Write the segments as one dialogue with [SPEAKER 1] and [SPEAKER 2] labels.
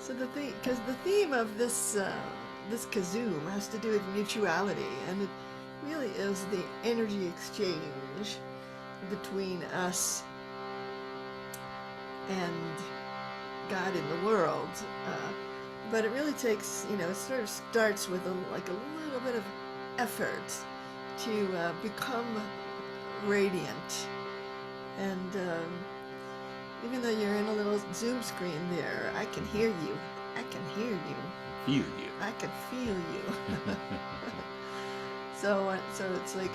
[SPEAKER 1] So because the theme of this this KZOOM has to do with mutuality, and it really is the energy exchange between us and God in the world. But it really takes, it sort of starts with a little bit of effort to become radiant. And even though you're in a little Zoom screen there, I can hear you. I can hear you.
[SPEAKER 2] Feel you.
[SPEAKER 1] I can feel you. So it's like,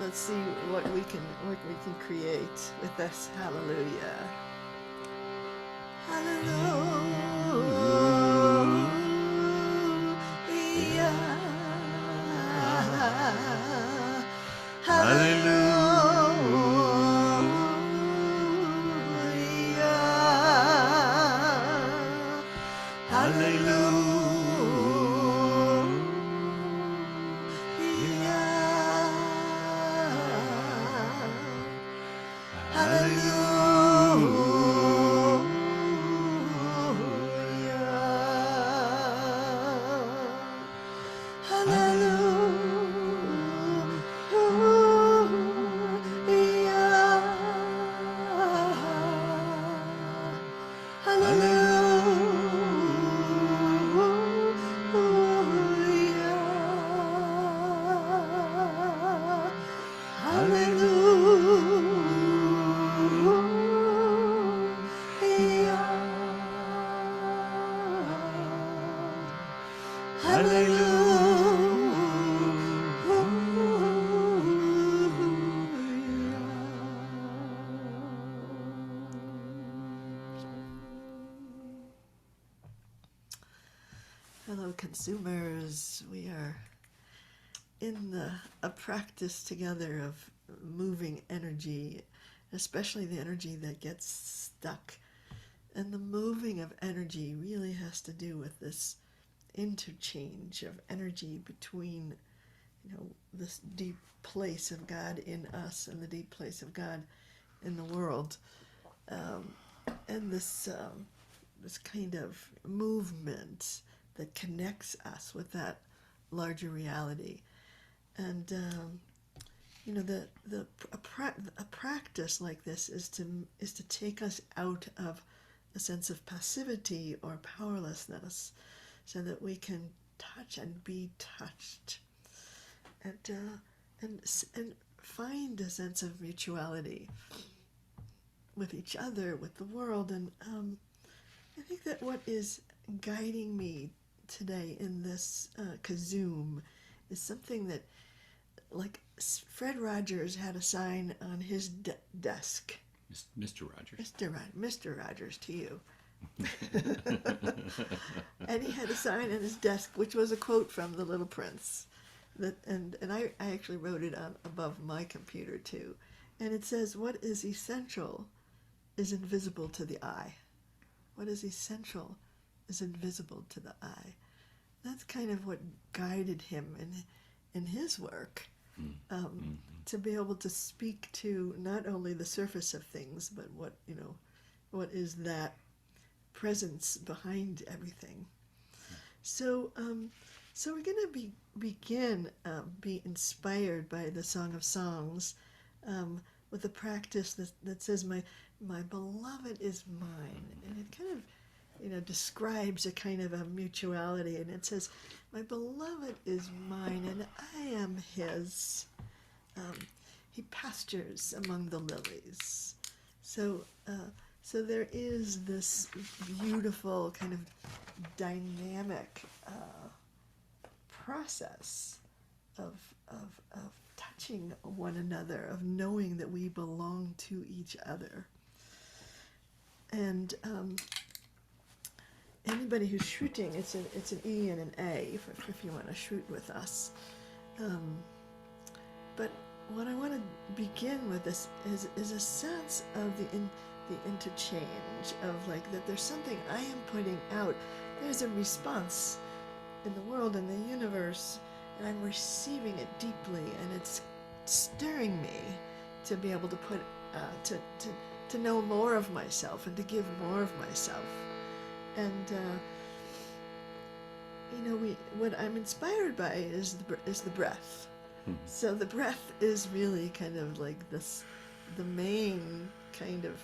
[SPEAKER 1] let's see what we can create with this hallelujah. Hallelujah. Hallelujah. Hallelujah. Hello, consumers. We are in a practice together of moving energy, especially the energy that gets stuck. And the moving of energy really has to do with this interchange of energy between, this deep place of God in us and the deep place of God in the world, and this kind of movement that connects us with that larger reality. And a practice like this is to take us out of a sense of passivity or powerlessness, so that we can touch and be touched, and find a sense of mutuality with each other, with the world. And I think that what is guiding me today in this KZOOM is something that, like Fred Rogers had a sign on his desk.
[SPEAKER 2] Mr. Rogers.
[SPEAKER 1] Mr. Rogers to you. And he had a sign on his desk which was a quote from The Little Prince. And I actually wrote it on above my computer too. And it says, "What is essential is invisible to the eye." What is essential is invisible to the eye. That's kind of what guided him in his work, to be able to speak to not only the surface of things, but what is that presence behind everything. So we're going to be inspired by the Song of Songs, with a practice that says, my beloved is mine. And it kind of, describes a kind of a mutuality. And it says, my beloved is mine and I am his. He pastures among the lilies. So there is this beautiful kind of dynamic process of touching one another, of knowing that we belong to each other. And anybody who's shooting, it's an E and an A if you want to shoot with us. But what I want to begin with this is a sense of the interchange of that there's something I am putting out. There's a response in the world, in the universe, and I'm receiving it deeply, and it's stirring me to be able to put to know more of myself and to give more of myself. And what I'm inspired by is the breath. So the breath is really kind of like the main kind of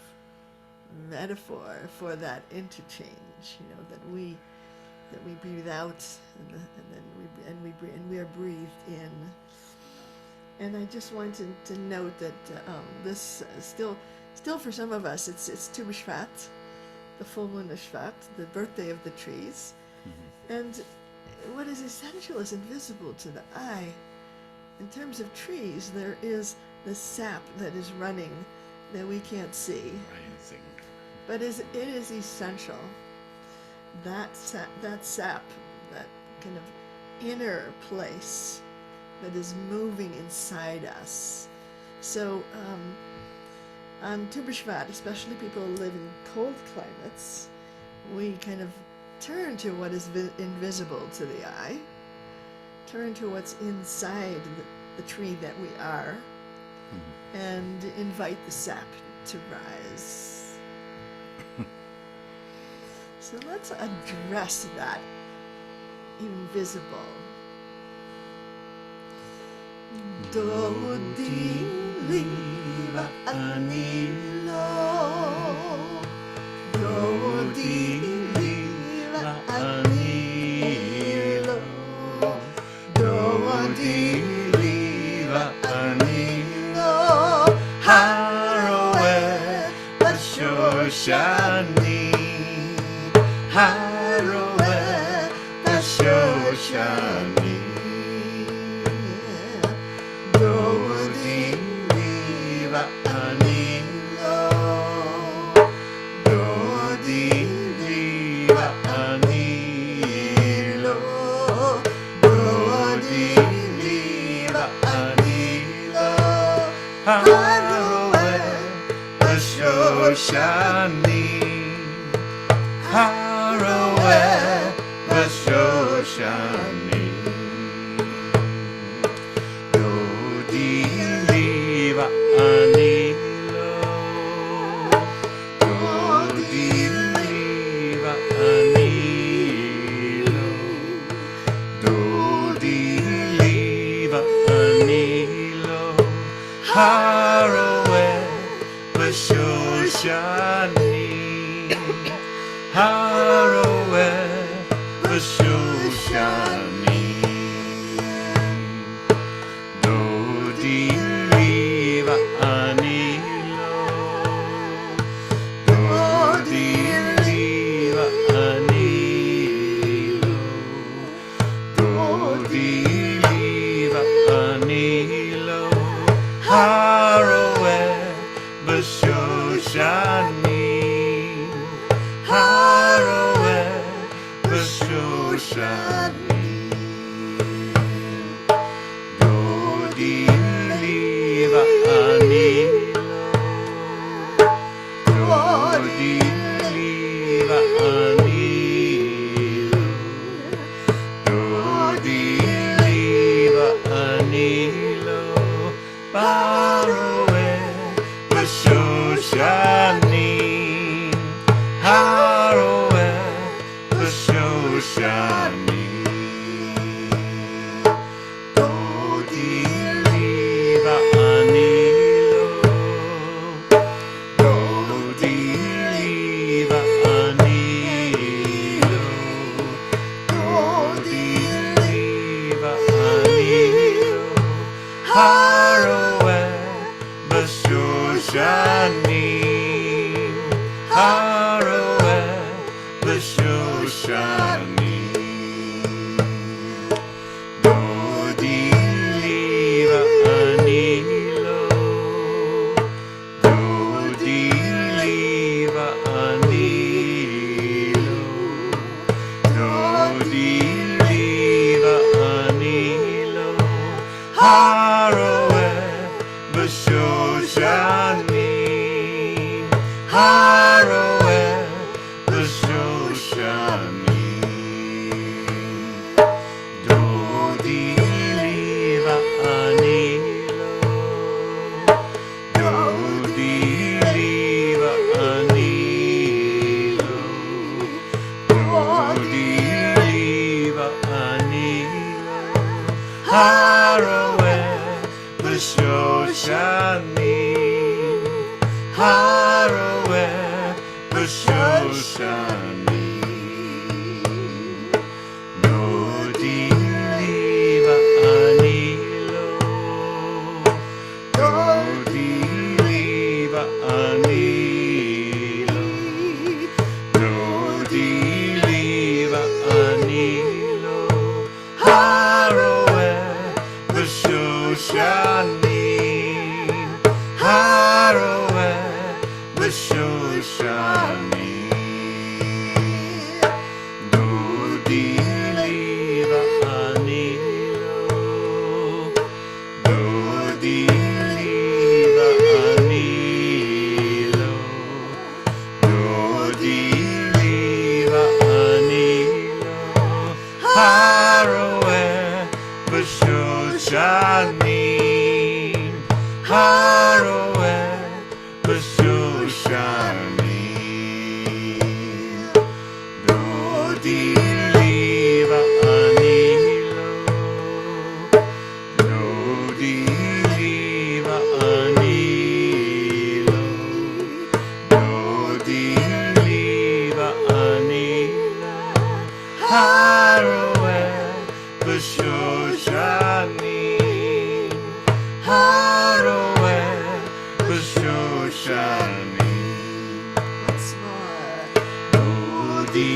[SPEAKER 1] metaphor for that interchange. That we breathe out, and we are breathed in. And I just wanted to note that this still for some of us, it's Tu B'Shvat, the full moon of Shvat, the birthday of the trees. And what is essential is invisible to the eye. In terms of trees, there is the sap that is running that we can't see. But it is essential. That sap, that kind of inner place that is moving inside us. So on Tu B'Shvat, especially people who live in cold climates, we kind of turn to what is invisible to the eye, turn to what's inside the tree that we are, and invite the sap to rise. So let's address that invisible. Dodi liva anilo, Dodi liva anilo, Dodi liva anilo, Haroeh Hoshiyani, Haroeh Hoshiyani. Dodi liva anilo, Dodi liva anilo, Dodi liva anilo, Haroeh Hoshiyani, Haroeh Hoshiyani. Anilo, Dodi liva anilo, Dodi liva anilo, Haroeh Hoshiyani, Haroeh Hoshiyani. Dodi liva anilo, Dodi liva anilo, Dodi liva anilo, Haroeh Hoshiyani, Haroeh Hoshiyani. Dodi liva anilo, Dodi liva anilo, Dodi liva anilo, Haroeh Hoshiyani, Haroeh Hoshiyani. Dodi liva anilo, Dodi liva anilo, Dodi liva anilo, Haroeh Hoshiyani, Haroeh Hoshiyani. Dodi liva anilo, Dodi liva anilo, Dodi liva anilo, Haroeh Hoshiyani, Haroeh Hoshiyani.
[SPEAKER 3] Haroeh b'Shoshani, Haroeh b'Shoshani, Dodi va'ani lo, Dodi va'ani lo, Dodi va'ani lo, Haroeh b'Shoshani, Haroeh b'Shoshani, Dodi va'ani lo, Dodi va'ani lo, Dodi va'ani lo, Haroeh b'Shoshani, Haroeh b'Shoshani, Dodi va'ani lo, Dodi va'ani lo, Dodi va'ani lo, Haroeh b'Shoshani, Haroeh b'Shoshani,
[SPEAKER 1] Once more.
[SPEAKER 3] Dodi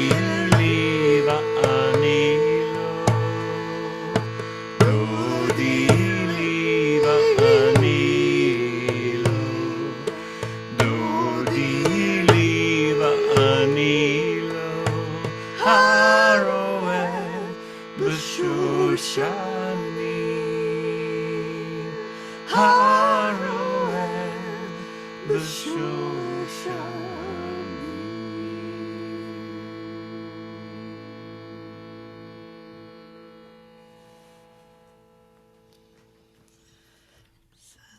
[SPEAKER 3] va'ani lo, Dodi va'ani lo, Dodi va'ani lo, Haroeh b'Shoshani, Haroeh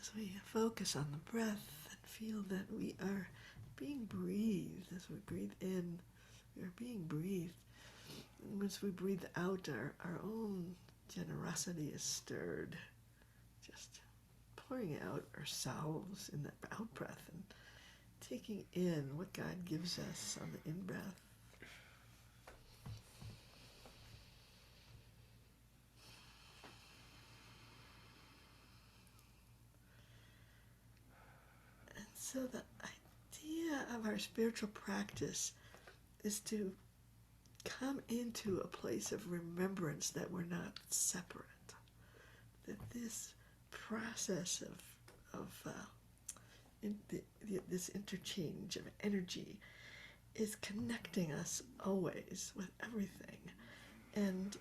[SPEAKER 1] As we focus on the breath and feel that we are being breathed, as we breathe in, we are being breathed. And once we breathe out, our own generosity is stirred. Just pouring out ourselves in that out breath and taking in what God gives us on the in breath. And so the idea of our spiritual practice is to come into a place of remembrance that we're not separate. That this process this interchange of energy is connecting us always with everything, and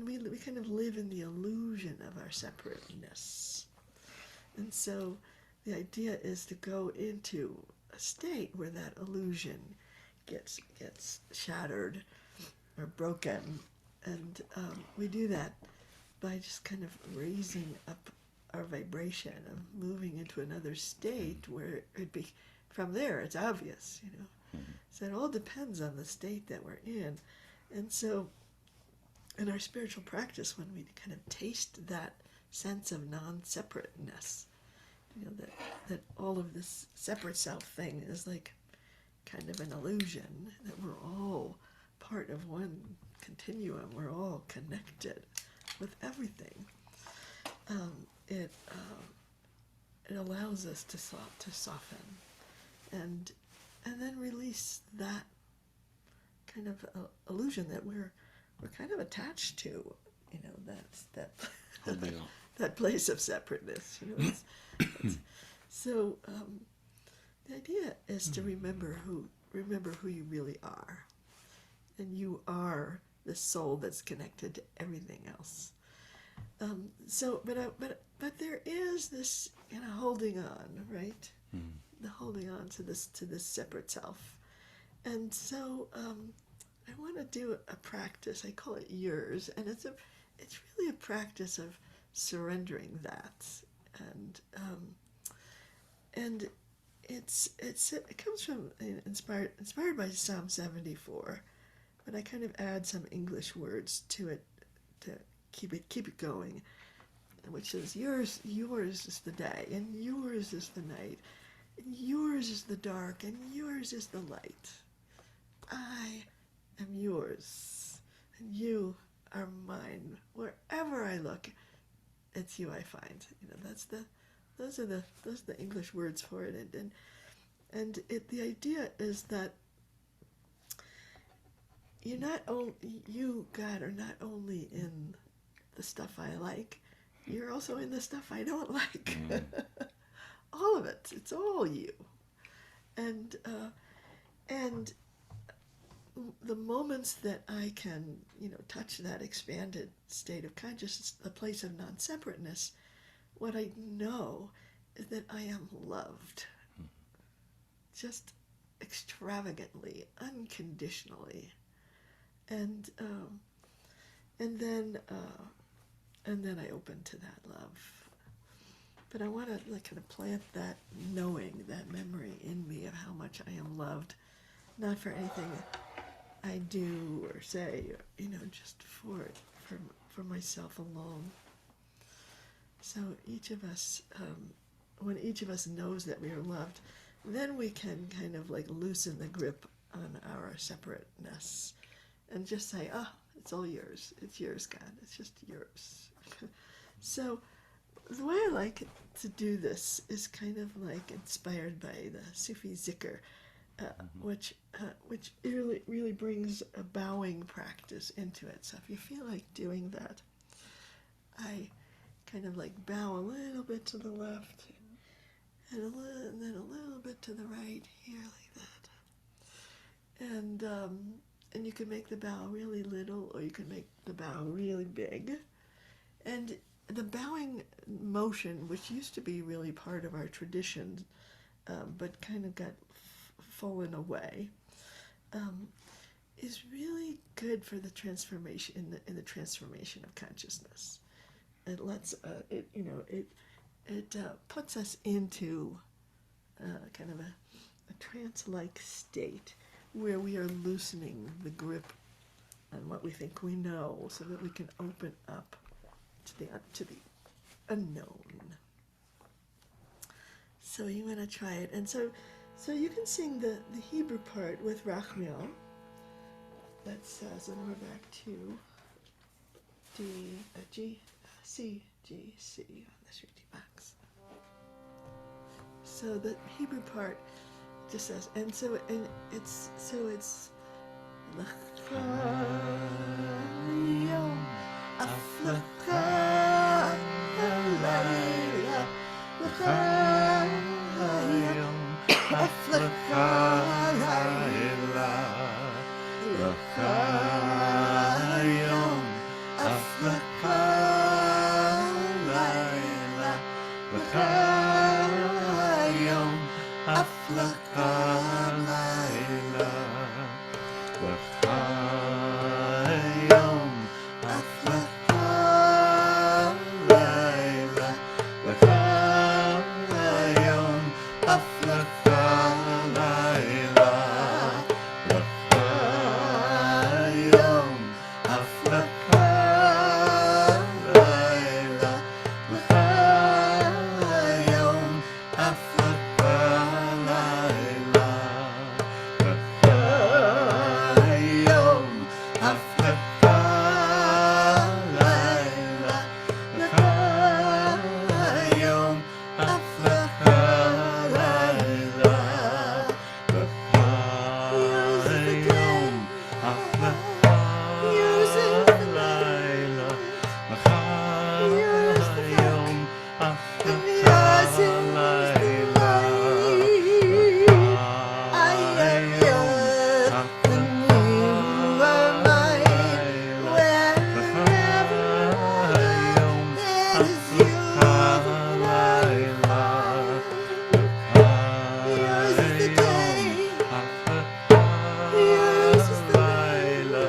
[SPEAKER 1] we kind of live in the illusion of our separateness, and so the idea is to go into a state where that illusion gets shattered or broken, and we do that by just kind of raising up our vibration of moving into another state where from there it's obvious, So it all depends on the state that we're in. And so in our spiritual practice, when we kind of taste that sense of non-separateness, that all of this separate self thing is like kind of an illusion, that we're all part of one continuum, we're all connected with everything. It allows us to soften and then release that kind of illusion that we're kind of attached to, that that place of separateness. So the idea is to remember who you really are, and you are the soul that's connected to everything else. But there is this holding on, right? The holding on to this separate self, and so I want to do a practice. I call it yours, and it's really a practice of surrendering that, and it comes from inspired by Psalm 74, but I kind of add some English words to it to keep it going, which is yours is the day, and yours is the night, and yours is the dark, and yours is the light. I am yours, and you are mine. Wherever I look, it's you I find. Those are the English words for it, and the idea is that you, God, are not only in the stuff I like, you're also in the stuff I don't like. All of it. It's all you. And the moments that I can, touch that expanded state of consciousness, the place of non-separateness, what I know is that I am loved. Just extravagantly, unconditionally. And then I open to that love. But I want to kind of plant that knowing, that memory in me of how much I am loved, not for anything I do or say, just for myself alone. So each of us, when each of us knows that we are loved, then we can kind of loosen the grip on our separateness and just say, it's all yours. It's yours, God. It's just yours. So the way I like to do this is kind of inspired by the Sufi zikr, which really brings a bowing practice into it. So if you feel like doing that, I kind of bow a little bit to the left and then a little bit to the right here like that. And you can make the bow really little, or you can make the bow really big. And the bowing motion, which used to be really part of our tradition, but kind of got fallen away, is really good for the transformation in the transformation of consciousness. It lets it puts us into kind of a trance-like state where we are loosening the grip on what we think we know, so that we can open up to the unknown. So you want to try it, and so you can sing the Hebrew part with Rachmiel. That says, and we're back to C on the Shriti box. So the Hebrew part just says, it's l'chayom aflecha laila l'chayom aflecha laila l'chayom aflecha laila l'chayom aflecha laila l'chayom aflecha laila l'chayom aflecha laila l'chayom aflecha laila l'chayom aflecha laila l'chayom aflecha laila l'chayom aflecha laila l'chayom aflecha laila l'chayom aflecha laila Laila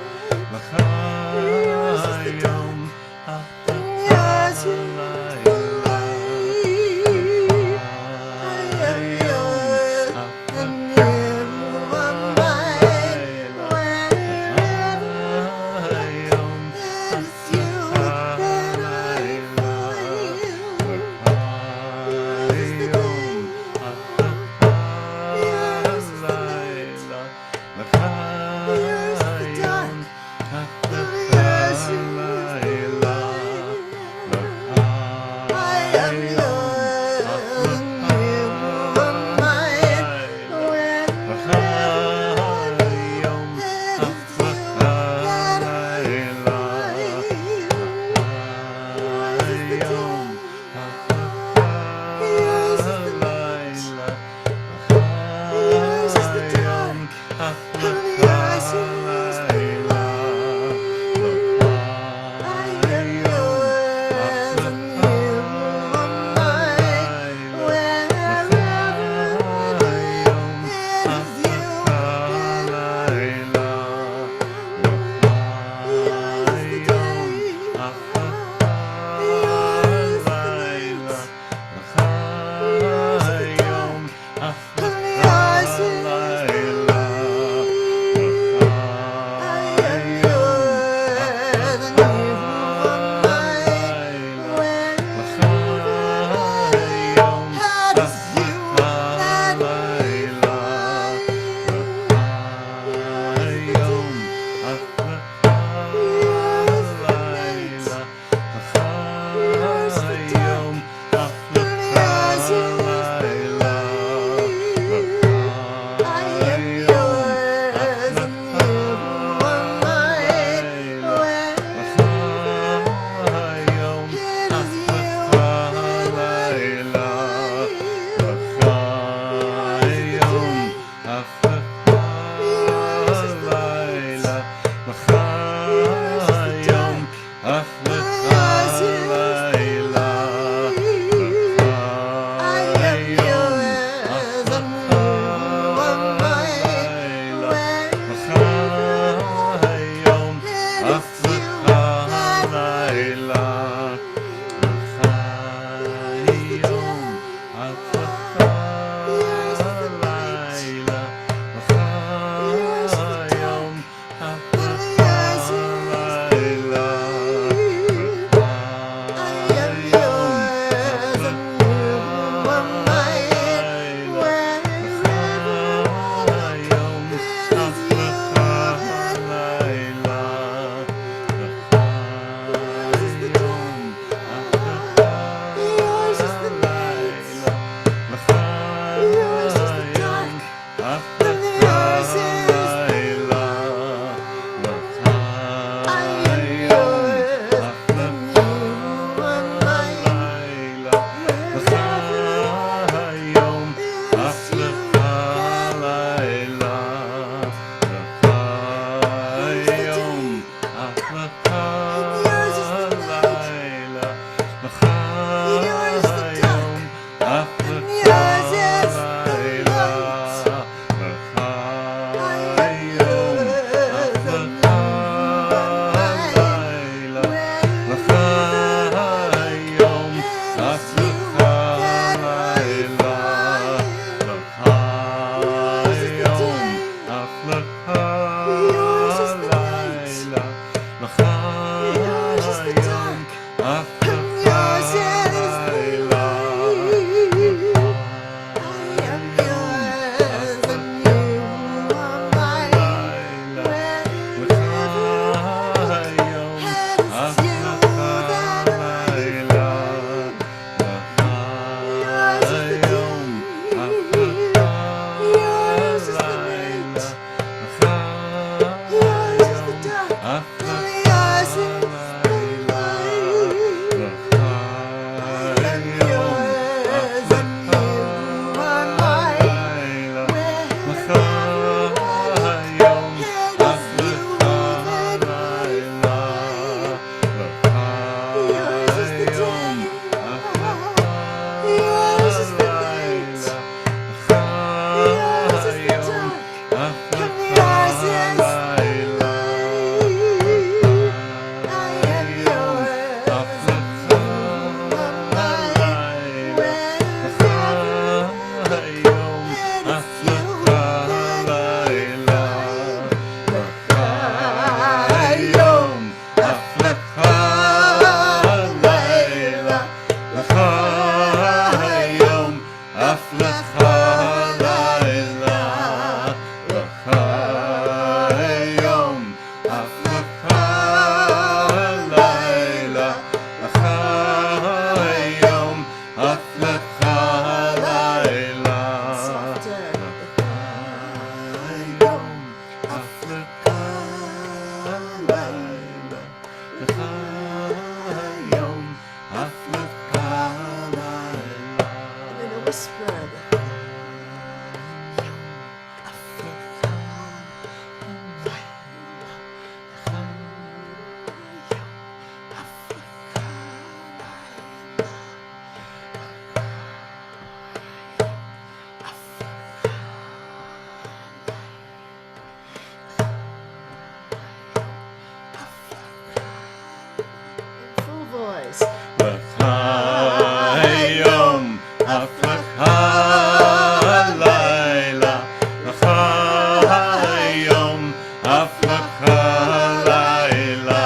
[SPEAKER 3] laila,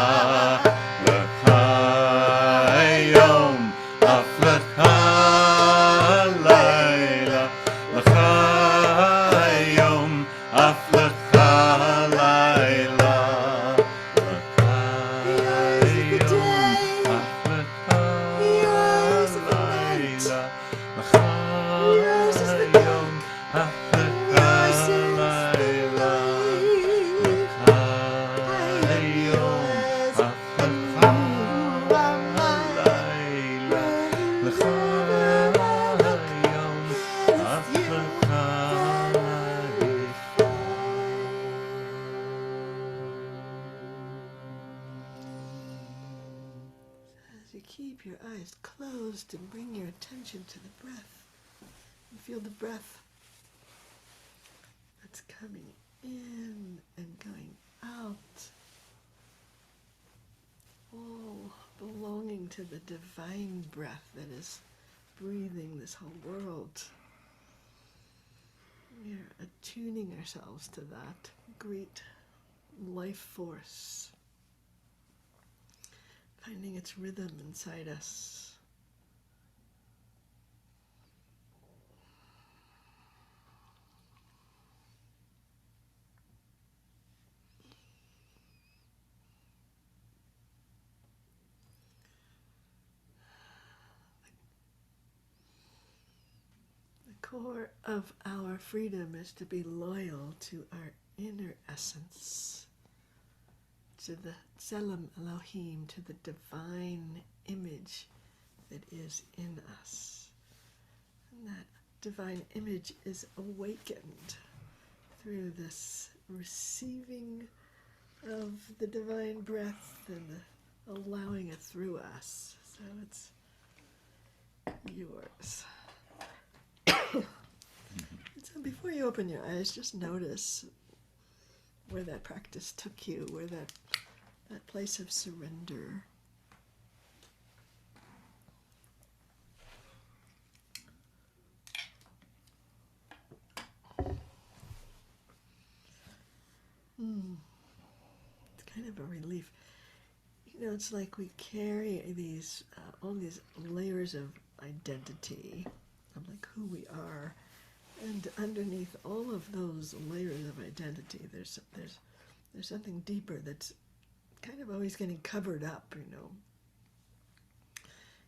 [SPEAKER 3] lecha yom, af lecha laila, lecha yom, af lecha laila, lecha yom, af lecha laila, lecha yom, af lecha laila, lecha yom, af lecha laila, lecha yom, af lecha
[SPEAKER 1] As you keep your eyes closed and bring your attention to the breath, you feel the breath that's coming in and going out, all belonging to the divine breath that is breathing this whole world. We are attuning ourselves to that great life force, finding its rhythm inside us. The core of our freedom is to be loyal to our inner essence, to the Tselem Elohim, to the divine image that is in us. And that divine image is awakened through this receiving of the divine breath and the allowing it through us. So it's yours. So before you open your eyes, just notice where that practice took you, where that place of surrender. It's kind of a relief. You know, it's like we carry these all these layers of identity, of like who we are, and underneath all of those layers of identity, there's something deeper that's kind of always getting covered up, you know,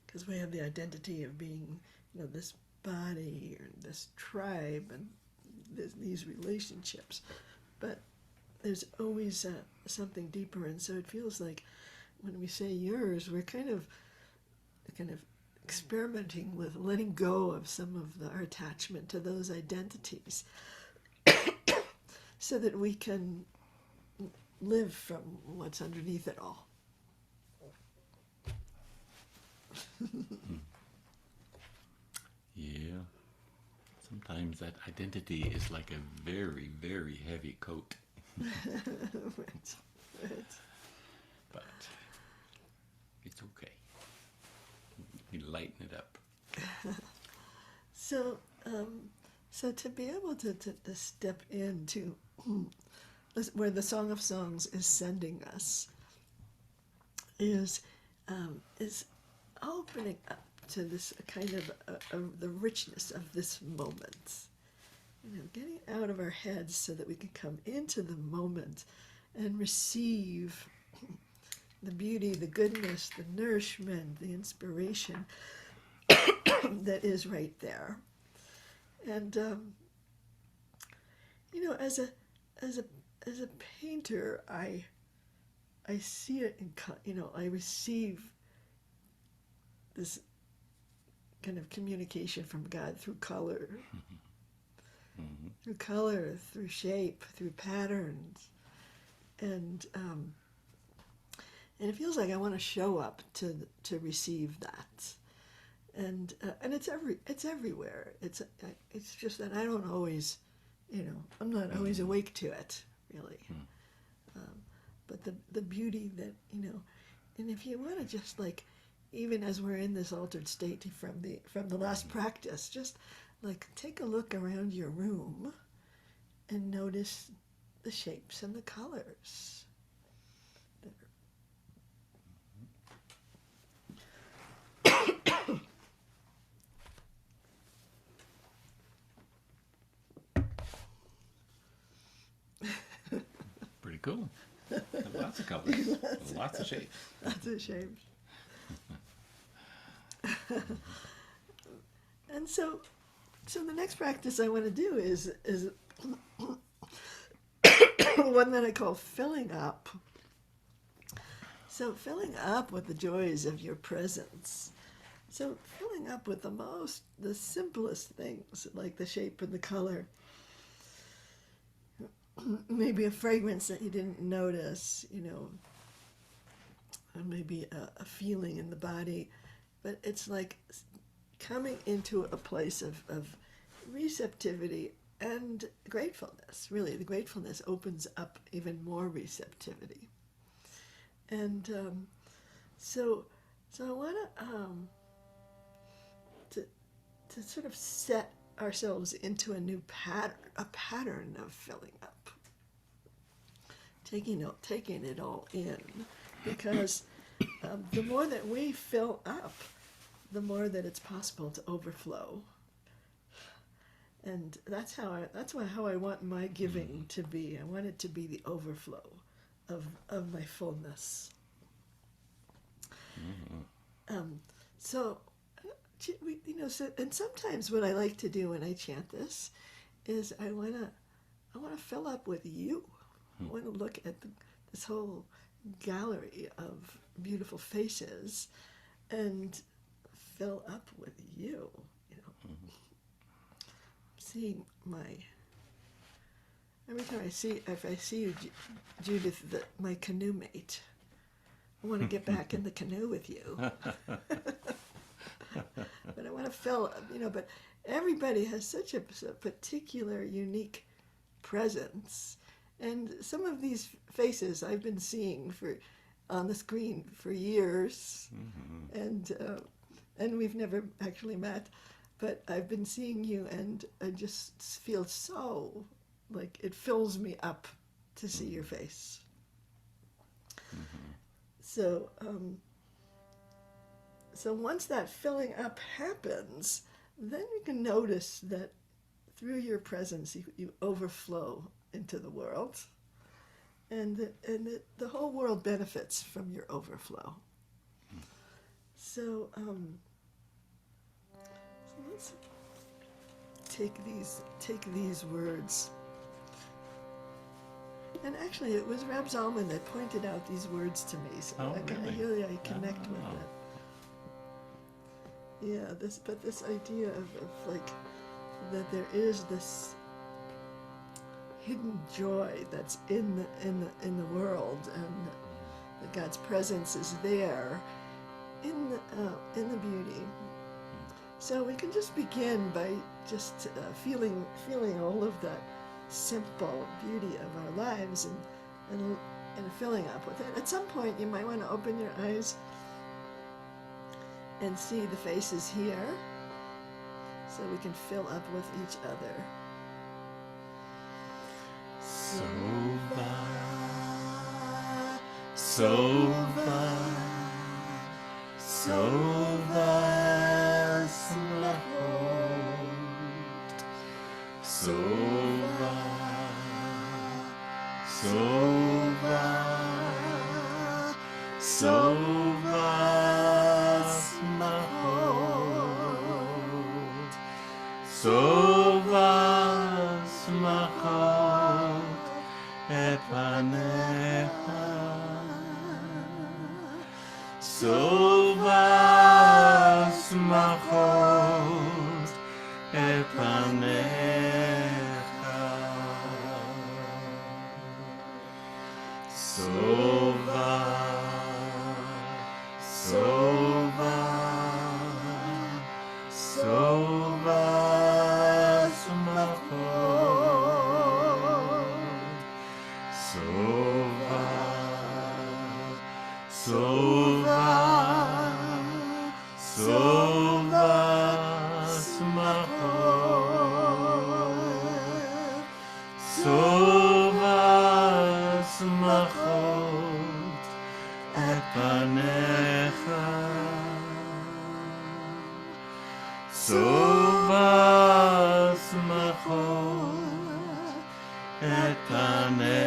[SPEAKER 1] because we have the identity of being, you know, this body or this tribe and these relationships, but there's always something deeper, and so it feels like when we say yours, we're kind of experimenting with letting go of some of our attachment to those identities so that we can live from what's underneath it all.
[SPEAKER 2] Yeah. Sometimes that identity is like a very, very heavy coat.
[SPEAKER 1] Right.
[SPEAKER 2] But it's okay. We lighten it up.
[SPEAKER 1] So to be able to step into where the Song of Songs is sending us is opening up to this kind of the richness of this moment. You know, getting out of our heads so that we can come into the moment and receive the beauty, the goodness, the nourishment, the inspiration that is right there. And you know, as a painter, I see it in, you know, I receive this kind of communication from God through color, through color, through shape, through patterns, and it feels like I want to show up to receive that, and it's everywhere. It's just that I don't always, you know, I'm not always awake to it really, but the beauty that, you know, and if you want to just like, even as we're in this altered state from the last practice, just like take a look around your room and notice the shapes and the colors.
[SPEAKER 2] lots of colors, lots of shapes.
[SPEAKER 1] Lots of shapes. And so the next practice I want to do is one that I call filling up. So filling up with the joys of your presence. So filling up with the simplest things, like the shape and the color. Maybe a fragrance that you didn't notice, or maybe a feeling in the body. But it's like coming into a place of receptivity and gratefulness. Really, the gratefulness opens up even more receptivity. And so I want to sort of set ourselves into a new pattern of filling up, taking it all in, because the more that we fill up, the more that it's possible to overflow. And that's how I want my giving to be. I want it to be the overflow of my fullness. So and sometimes what I like to do when I chant this is I want to fill up with you. I want to look at this whole gallery of beautiful faces and fill up with you. Seeing every time if I see you, Judith, my canoe mate, I want to get back in the canoe with you. But I want to fill, but everybody has such a particular, unique presence. And some of these faces I've been seeing on the screen for years. And we've never actually met. But I've been seeing you, and I just feel so, like, it fills me up to see your face. So once that filling up happens, then you can notice that through your presence, you overflow into the world, and the whole world benefits from your overflow. So let's take these words. And actually, it was Rab Zalman that pointed out these words to me, so I connect with it. Yeah, this idea of like that there is this hidden joy that's in the world, and that God's presence is there in the beauty. So we can just begin by just feeling all of that simple beauty of our lives and filling up with it. At some point, you might want to open your eyes and see the faces here, so we can fill up with each other.
[SPEAKER 3] Sova, Sova, Sova, smachot. Sova, Sova, Sova, smachot. Sova, smachot, et panecha. Sova, smachot, et panecha. Sova, Sova, Sova, smachot. Sova, Sova, Sova, smachot. Sova, smachot, et panecha. Sova, smachot, et panecha.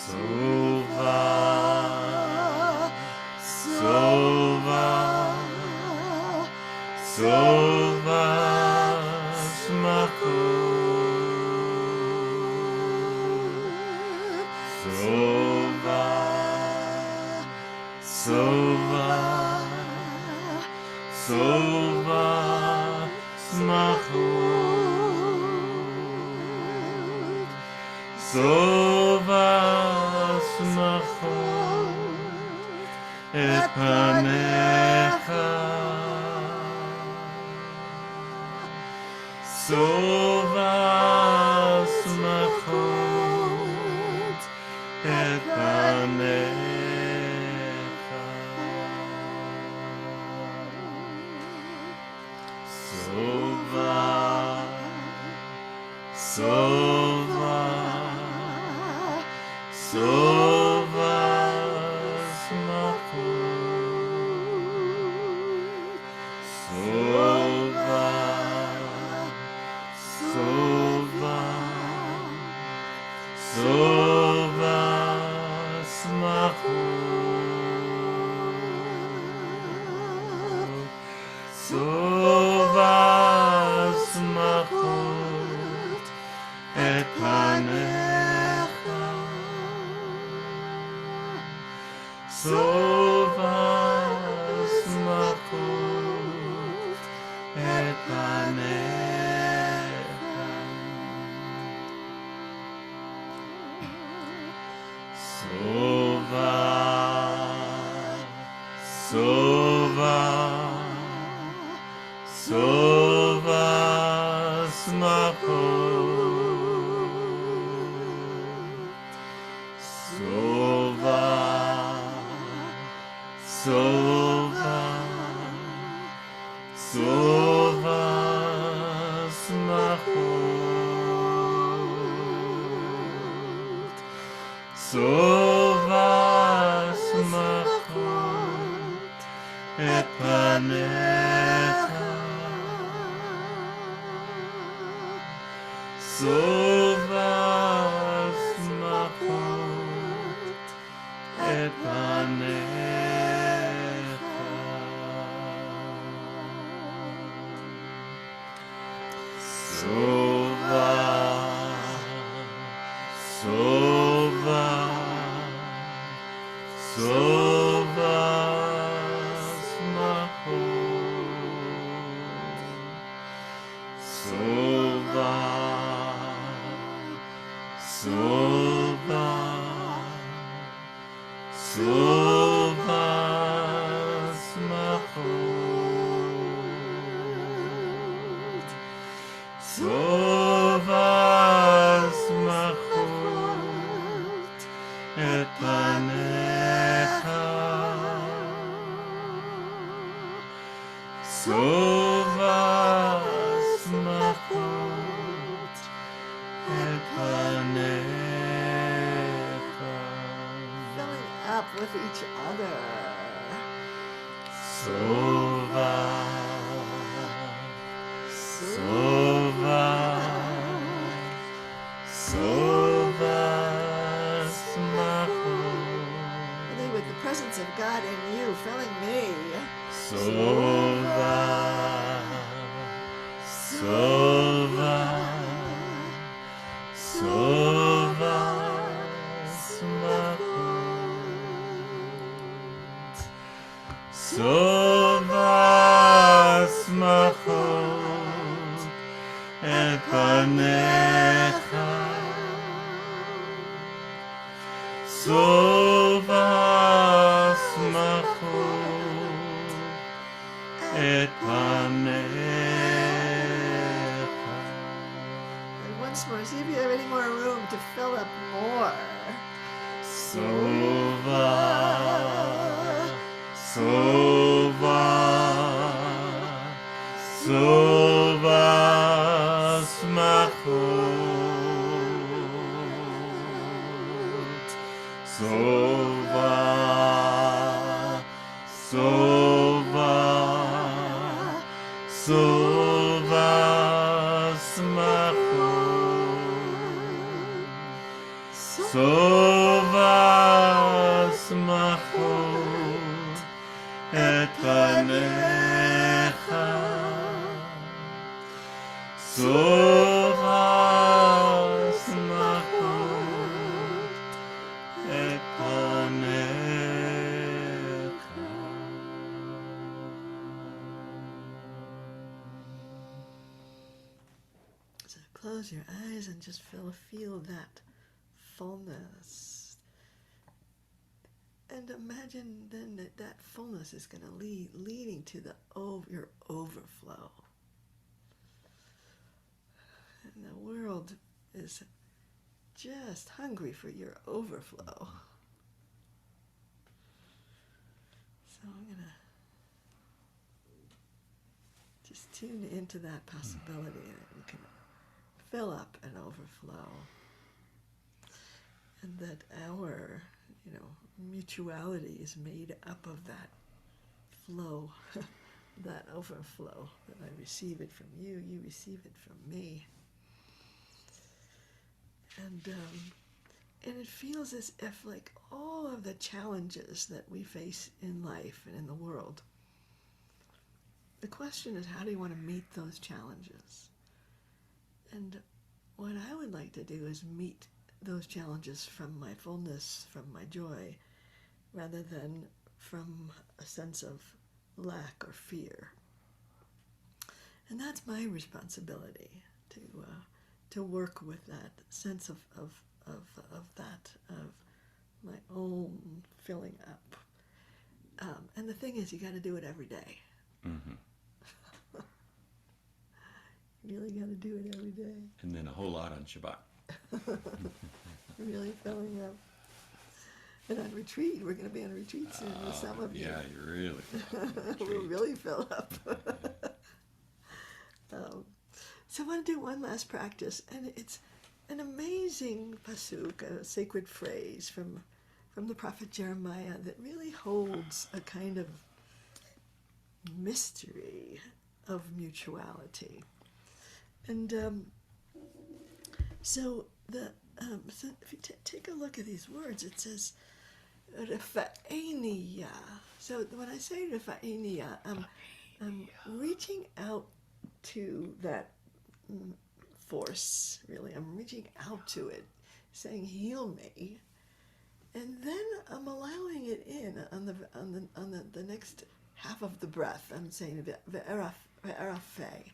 [SPEAKER 3] Sova, Sova, Sova, smachot. Sova, Sova, Sova, smachot. Sova, smachot, et panecha. Sova, smachot, et panecha. Sova, Sova, Sova, smachot. Sova, Sova, Sova, smachot. Sova, smachot, et panecha. Sova, smachot, et panecha. Sova, Sova, Sova, smachot. Sova, Sova, Sova, smachot. Sova, smachot, et panecha. Sova, smachot, et panecha. Sova, Sova, Sova, smachot. Sova, Sova, Sova, smachot. Sova, smachot, et panecha. Sova, smachot, et panecha.
[SPEAKER 1] Filling up with each other.
[SPEAKER 3] Sova, Sova, Sova, smachot.
[SPEAKER 1] Filling with the presence of God in you, filling me.
[SPEAKER 3] Sova, Sova, Sova, smachot. Sova, smachot, et panecha. Sova, smachot, et panecha.
[SPEAKER 1] And once more, see if you have any more room to fill up more.
[SPEAKER 3] Sova, Sova, Sova, smachot. Sova, Sova, Sova, smachot. Sova, smachot et panecha. Sova smachot et panecha.
[SPEAKER 1] So close your eyes and just feel that fullness. And imagine then that fullness is going to leading to your overflow. And the world is just hungry for your overflow. So I'm going to just tune into that possibility that we can fill up and overflow. And that our, mutuality is made up of that flow, that overflow, that I receive it from you, you receive it from me. And it feels as if like all of the challenges that we face in life and in the world, the question is, how do you want to meet those challenges? And what I would like to do is meet those challenges from my fullness, from my joy, rather than from a sense of lack or fear. And that's my responsibility, to work with that sense of my own filling up. And the thing is, you got to do it every day.
[SPEAKER 2] Mm-hmm.
[SPEAKER 1] You really got to do it every day.
[SPEAKER 2] And then a whole lot on Shabbat.
[SPEAKER 1] Really filling up. And on retreat, we're going to be on retreat soon with some of you.
[SPEAKER 2] Yeah, you really.
[SPEAKER 1] We'll really fill up. So I want to do one last practice, and it's an amazing pasuk, a sacred phrase from the prophet Jeremiah that really holds a kind of mystery of mutuality. And so if you take a look at these words, it says Refa'eniya. So when I say Refa'eniya, I'm reaching out to that force. Really, I'm reaching out to it, saying, "Heal me," and then I'm allowing it in on the next half of the breath. I'm saying Ve'erafe,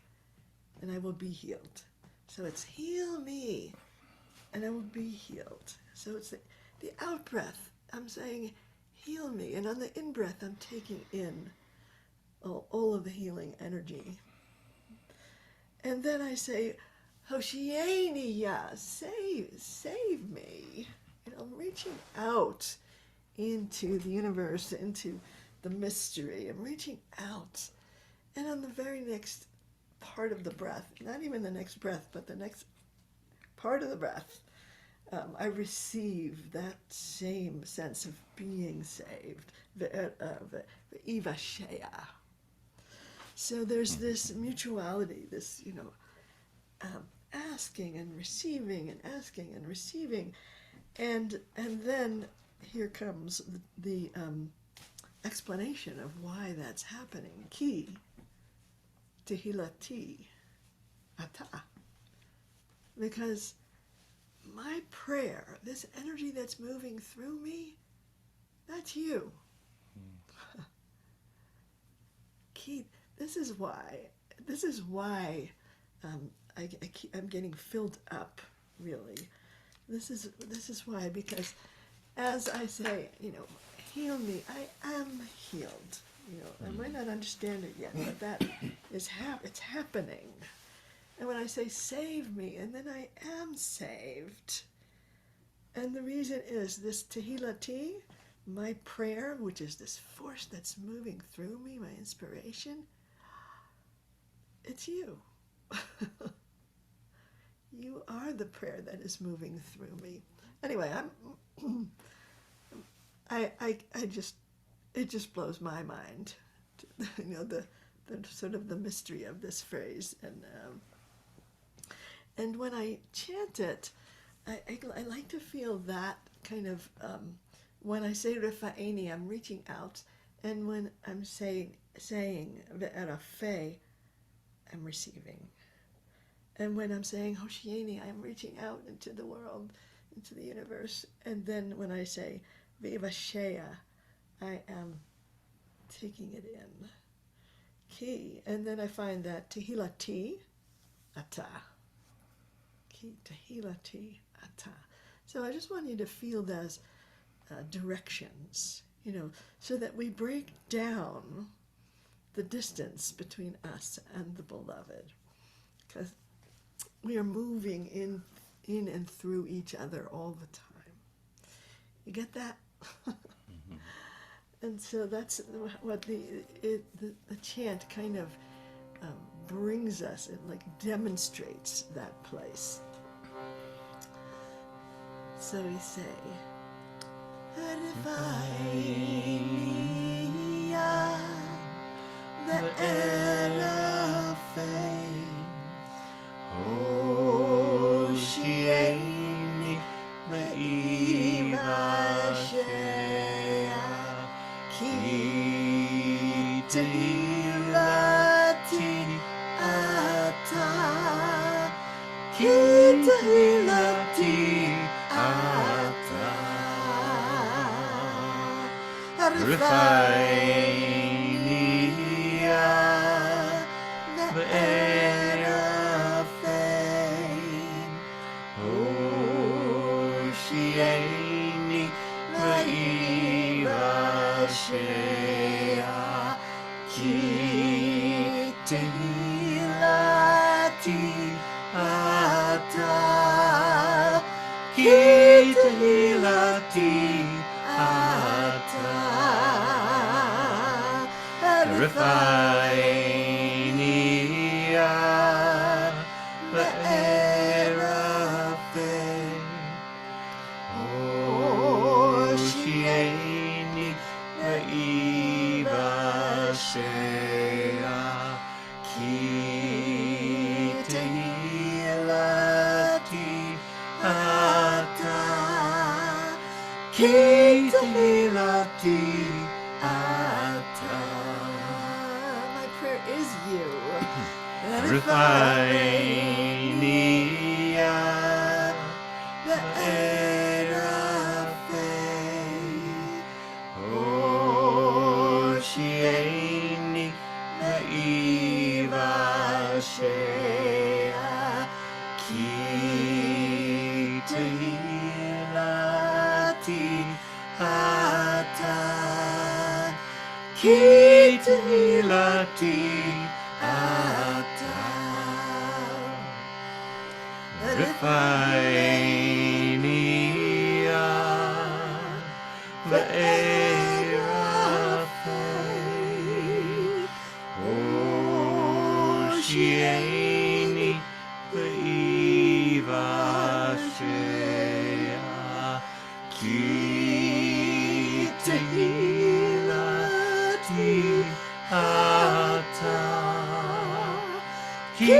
[SPEAKER 1] and I will be healed. So it's heal me, and I will be healed. So it's the out breath. I'm saying heal me, and on the in breath, I'm taking in all of the healing energy. And then I say, Hoshiyani, save me. I'm reaching out into the universe, into the mystery. I'm reaching out. And on the very next part of the breath, not even the next breath, but the next part of the breath, I receive that same sense of being saved, Ivashea. So there's this mutuality, this, asking and receiving and asking and receiving. And then here comes the explanation of why that's happening. Ki, tehilati, atah. Because my prayer, this energy that's moving through me, that's you. Ki, this is why I'm getting filled up, really. This is why, because as I say, heal me, I am healed. I might not understand it yet, but that is it's happening. And when I say save me, and then I am saved. And the reason is this tehilati, my prayer, which is this force that's moving through me, my inspiration, it's you. You are the prayer that is moving through me. Anyway, it just blows my mind, the sort of the mystery of this phrase. And when I chant it, I like to feel that kind of when I say Rifa'ini, I'm reaching out, and when I'm saying Ve'erafe, I'm receiving. And when I'm saying Hoshiyani, I'm reaching out into the world, into the universe. And then when I say Vivashea, I am taking it in. Ki. And then I find that Tehilati, atah. Ki Tehilati, atah. So I just want you to feel those directions, so that we break down the distance between us and the beloved. Because we are moving in and through each other all the time. You get that?
[SPEAKER 2] Mm-hmm.
[SPEAKER 1] And so that's what the chant kind of brings us. It like demonstrates that place. So we say, Rifa'iniya ve'erafe Hoshiyani ve'ivashea Ki tehilati atah Ki tehilati atah
[SPEAKER 3] Rifa'iniya ve'erafe Hoshiyani ve'ivashea Ki tehilati atah Ki tehilati atah Rifa'iniya ve'erafe Hoshiyani ve'ivashea Ki tehilati atah Ki tehilati atah
[SPEAKER 1] my prayer is you.
[SPEAKER 3] Rifa'iniya ve'erafe Hoshiyani ve'ivashea Ki tehilati atah Ki tehilati atah Rifa'iniya ve'erafe Hoshiyani ve'ivashea Ki tehilati atah Ki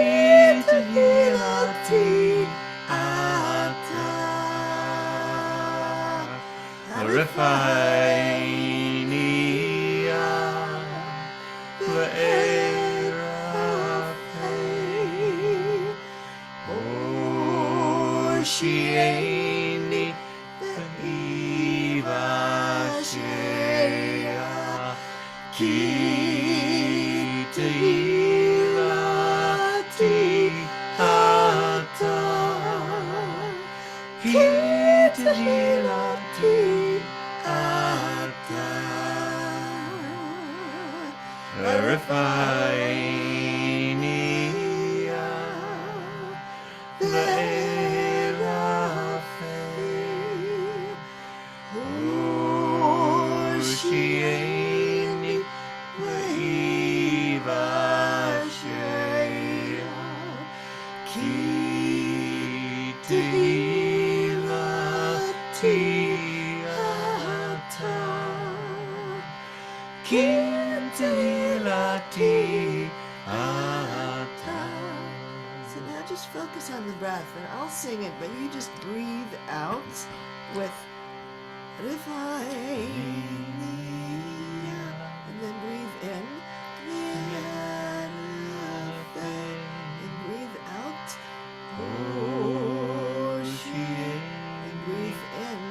[SPEAKER 3] tehilati atah Rifa'iniya ve'erafe Hoshiyani ve'ivashea Ki tehilati atah Ki tehilati atah Rifa'iniya ve'erafe Hoshiyani ve'ivashea Ki tehilati atah Ki tehilati atah
[SPEAKER 1] So now just focus on the breath, and I'll sing it, but you just breathe out with Refainia, and then breathe in. And breathe out. Hoshiyani, and breathe in.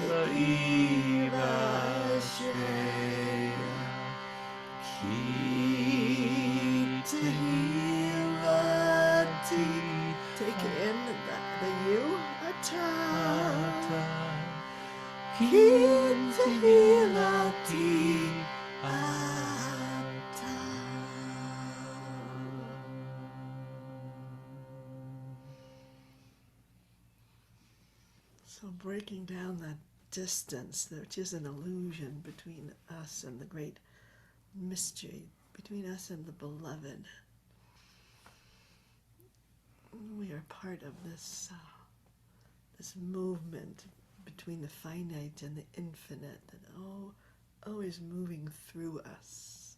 [SPEAKER 3] laila, Mutuality.
[SPEAKER 1] Take in the U, atah.
[SPEAKER 3] Mutuality.
[SPEAKER 1] So breaking down that distance, which is an illusion between us and the great mystery, between us and the beloved. We are part of this this movement between the finite and the infinite that always moving through us.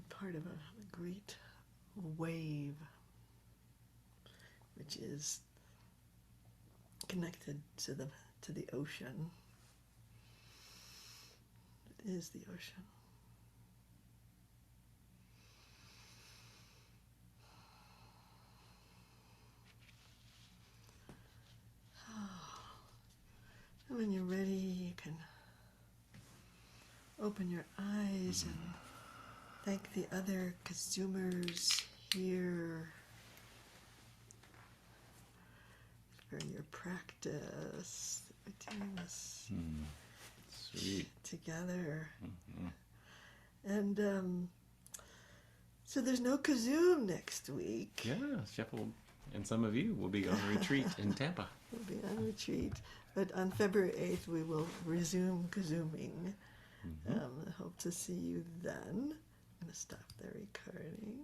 [SPEAKER 1] Part of a great wave which is connected to the ocean. It is the ocean. And when you're ready, you can open your eyes and thank the other KZOOMers here for your practice. We're doing this
[SPEAKER 2] Sweet.
[SPEAKER 1] together. And so there's no KZOOM next week.
[SPEAKER 2] Yeah, Sheppel and some of you will be on retreat in Tampa.
[SPEAKER 1] We'll be on retreat. But on February 8th, we will resume KZOOMing. I hope to see you then. I'm going to stop the recording.